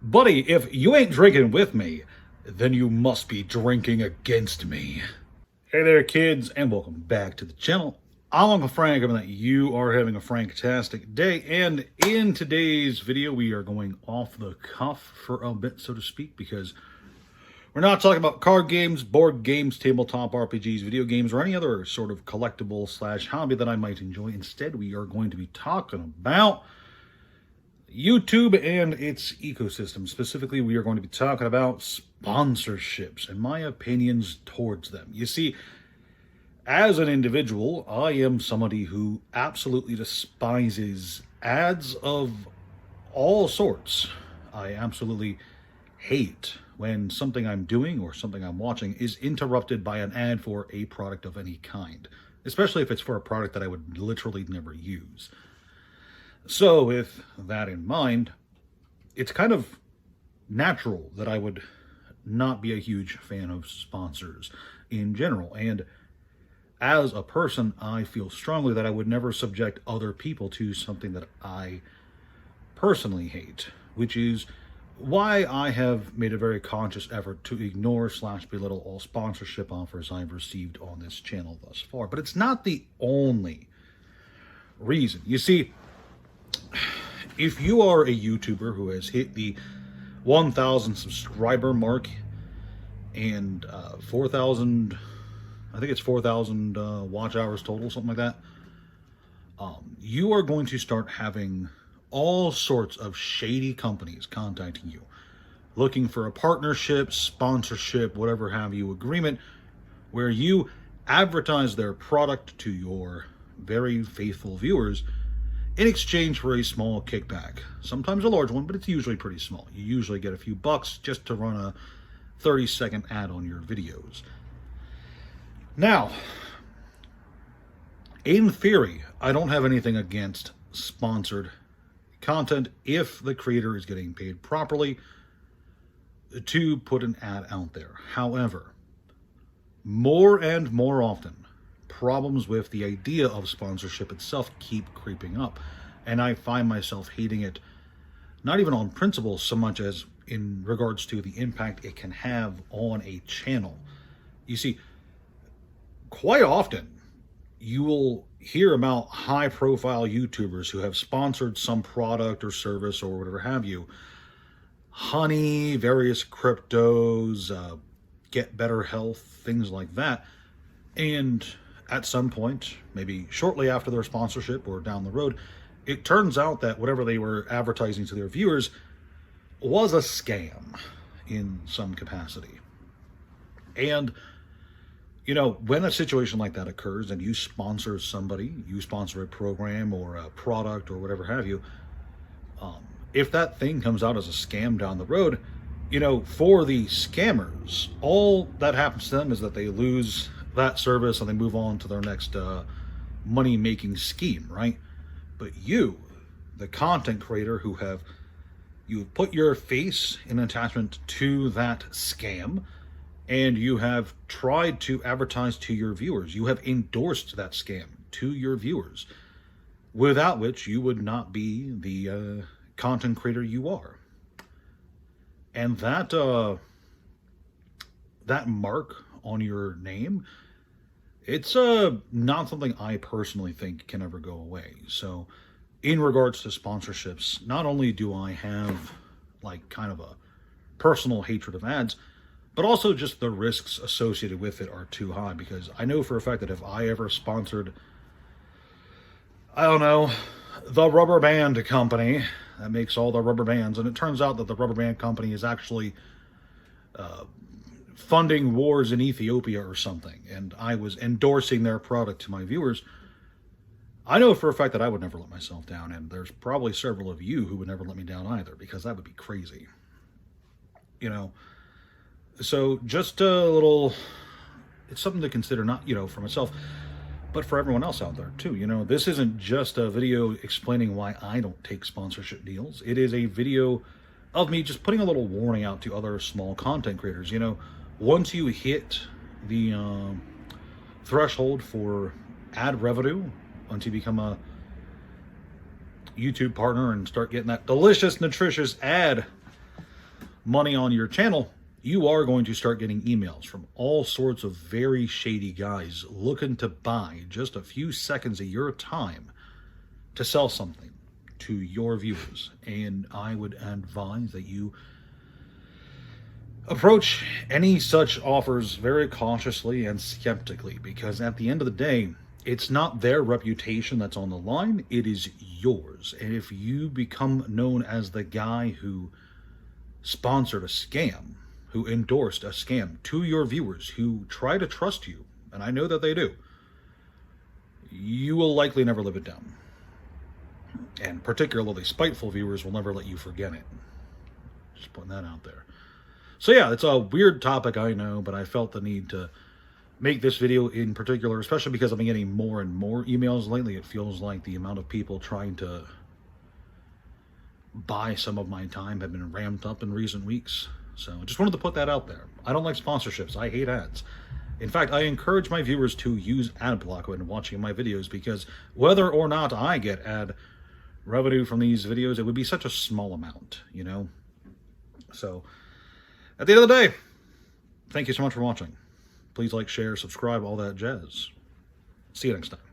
Buddy, if you ain't drinking with me, then you must be drinking against me. Hey there, kids, and welcome back to the channel. I'm Uncle Frank, hoping that you are having a fantastic day, and in today's video, we are going off the cuff for a bit, so to speak, because we're not talking about card games, board games, tabletop RPGs, video games, or any other sort of collectible slash hobby that I might enjoy. Instead, we are going to be talking about YouTube and its ecosystem. Specifically, we are going to be talking about sponsorships and my opinions towards them. You see, as an individual, I am somebody who absolutely despises ads of all sorts. I absolutely hate when something I'm doing or something I'm watching is interrupted by an ad for a product of any kind, especially if it's for a product that I would literally never use. So with that in mind, it's kind of natural that I would not be a huge fan of sponsors in general. And as a person, I feel strongly that I would never subject other people to something that I personally hate, which is why I have made a very conscious effort to ignore / belittle all sponsorship offers I've received on this channel thus far. But it's not the only reason. You see, if you are a YouTuber who has hit the 1,000 subscriber mark and 4,000, I think it's 4,000 watch hours total, something like that, you are going to start having all sorts of shady companies contacting you, looking for a partnership, sponsorship, whatever have you, agreement, where you advertise their product to your very faithful viewers in exchange for a small kickback. Sometimes a large one, but it's usually pretty small. You usually get a few bucks just to run a 30-second ad on your videos. Now, in theory, I don't have anything against sponsored content if the creator is getting paid properly to put an ad out there. However, more and more often, problems with the idea of sponsorship itself keep creeping up, and I find myself hating it not even on principle so much as in regards to the impact it can have on a channel. You see, quite often you will hear about high profile YouTubers who have sponsored some product or service or whatever have you, honey, various cryptos, get better health, things like that, and at some point, maybe shortly after their sponsorship or down the road, it turns out that whatever they were advertising to their viewers was a scam in some capacity. And, you know, when a situation like that occurs and you sponsor somebody, you sponsor a program or a product or whatever have you, if that thing comes out as a scam down the road, you know, for the scammers, all that happens to them is that they lose that service and they move on to their next money-making scheme, right? But you, the content creator who have put your face in attachment to that scam, and you have tried to advertise to your viewers, you have endorsed that scam to your viewers, without which you would not be the content creator you are. And that that mark on your name, it's not something I personally think can ever go away. So in regards to sponsorships, not only do I have like kind of a personal hatred of ads, but also just the risks associated with it are too high, because I know for a fact that if I ever sponsored, I don't know, the rubber band company that makes all the rubber bands, and it turns out that the rubber band company is actually funding wars in Ethiopia or something, and I was endorsing their product to my viewers, I know for a fact that I would never let myself down, and there's probably several of you who would never let me down either, because that would be crazy. You know, so just a little, it's something to consider, not, you know, for myself, but for everyone else out there too. You know, this isn't just a video explaining why I don't take sponsorship deals. It is a video of me just putting a little warning out to other small content creators. You know, once you hit the threshold for ad revenue, once you become a YouTube partner and start getting that delicious, nutritious ad money on your channel, you are going to start getting emails from all sorts of very shady guys looking to buy just a few seconds of your time to sell something to your viewers. And I would advise that you approach any such offers very cautiously and skeptically, because at the end of the day, it's not their reputation that's on the line, it is yours. And if you become known as the guy who sponsored a scam, who endorsed a scam to your viewers who try to trust you, and I know that they do, you will likely never live it down. And particularly spiteful viewers will never let you forget it. Just putting that out there. So yeah, it's a weird topic, I know, but I felt the need to make this video in particular, especially because I've been getting more and more emails lately. It feels like the amount of people trying to buy some of my time have been ramped up in recent weeks. So I just wanted to put that out there. I don't like sponsorships. I hate ads. In fact, I encourage my viewers to use ad block when watching my videos, because whether or not I get ad revenue from these videos, it would be such a small amount, you know? So at the end of the day, thank you so much for watching. Please like, share, subscribe, all that jazz. See you next time.